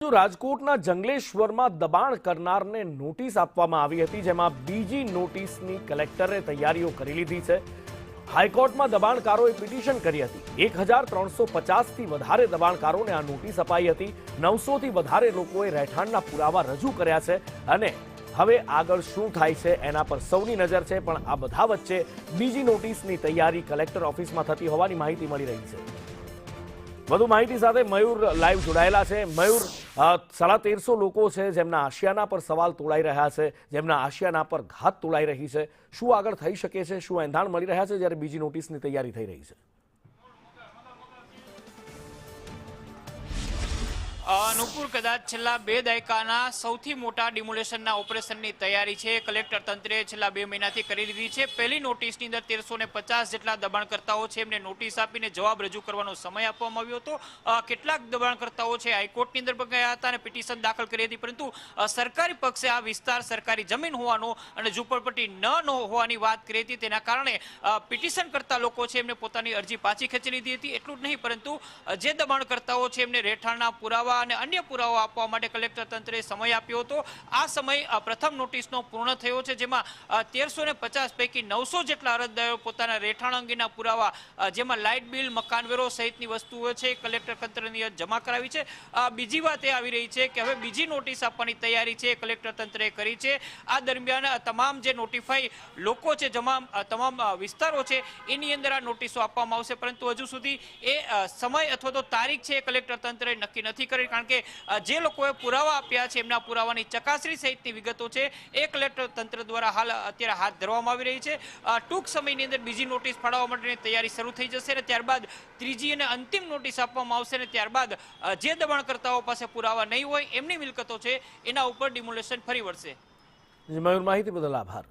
બાજુ રાજકોટના જંગલેશ્વરમાં દબાણ કરનારને નોટિસ આપવામાં આવી હતી, જેમાં બીજી નોટિસની કલેક્ટરે તૈયારીઓ કરી લીધી છે। હાઈકોર્ટમાં દબાણકારોએ પિટિશન કરી હતી। 1350થી વધારે દબાણકારોને આ નોટિસ અપાઈ હતી। 900થી વધારે લોકોએ રહેઠાણના પુરાવા રજૂ કર્યા છે અને હવે આગળ શું થાય છે એના પર સૌની નજર છે। પણ આ બધા વચ્ચે બીજી નોટિસની તૈયારી કલેક્ટર ઓફિસમાં થતી હોવાની માહિતી મળી રહી છે। વધુ માહિતી સાથે મયુર લાઈવ જોડાયેલા છે। મયુર, 1350 લોકો છે જેમના આશિયાના પર સવાલ તોડાઈ રહ્યા છે, જેમના આશિયાના પર ઘાત તોડાઈ રહી છે। શું આગળ થઈ શકે છે? શું એંધાણ મળી રહ્યા છે જ્યારે બીજી નોટિસની તૈયારી થઈ રહી છે? અનુપુર કદાચ છેલ્લા 2 દાયકાના સૌથી મોટા ડિમોલેશનના ઓપરેશનની તૈયારી છે કલેક્ટર તંત્રે છેલ્લા 2 મહિનાથી કરી લીધી છે। પહેલી નોટિસની અંદર 1350 જેટલા દબાણકર્તાઓ છે એમને નોટિસ આપીને જવાબ રજૂ કરવાનો સમય આપવામાં આવ્યો હતો। કેટલાક દબાણકર્તાઓ છે હાઈકોર્ટની અંદર પણ ગયા હતા અને પિટિશન દાખલ કરી હતી, પરંતુ સરકારી પક્ષે આ વિસ્તાર સરકારી જમીન હોવાનો અને ઝૂંપડપટ્ટી ન હોવાની વાત કરી હતી। તેના કારણે પિટિશન કરતા લોકો છે એમને પોતાની અરજી પાછી ખેંચી લીધી હતી। એટલું જ નહીં, પરંતુ જે દબાણકર્તાઓ છે એમને રહેઠાણના પુરાવા અને અન્ય પુરાવા આપવા માટે કલેક્ટર તંત્રે સમય આપ્યો હતો। આ સમય પ્રથમ નોટિસનો પૂર્ણ થયો છે, જેમાં 1350 પૈકી 900 જેટલા અરજદારો પોતાના રહેઠાણ અંગેના પુરાવા, જેમાં લાઇટ બિલ, મકાન વેરો સહિતની વસ્તુઓ છે કલેક્ટર તંત્રની જમા કરાવી છે। બીજી વાત એ આવી રહી છે કે હવે બીજી નોટિસ આપવાની તૈયારી છે કલેક્ટર તંત્રે કરી છે। આ દરમિયાન તમામ જે નોટિફાઈ લોકો છે, તમામ વિસ્તારો છે એની અંદર આ નોટિસો આપવામાં આવશે, પરંતુ હજુ સુધી એ સમય અથવા તો તારીખ છે કલેક્ટર તંત્રે નક્કી નથી કરી, કારણ કે જે લોકોએ પુરાવા આપ્યા છે એમના પુરાવાની ચકાસણી સહિતની વિગતો છે એ કલેક્ટર તંત્ર દ્વારા હાલ અત્યારે હાથ ધરવામાં આવી રહી છે। ટૂંક સમયની અંદર બીજી નોટિસ ફાળવવા માટેની તૈયારી શરૂ થઈ જશે અને ત્યારબાદ ત્રીજી અને અંતિમ નોટિસ આપવામાં આવશે અને ત્યારબાદ જે દબાણકર્તાઓ પાસે પુરાવા નહીં હોય એમની મિલકતો છે એના ઉપર ડિમોલેશન ફરી વળશે। મયુર, માહિતી બદલ આભાર।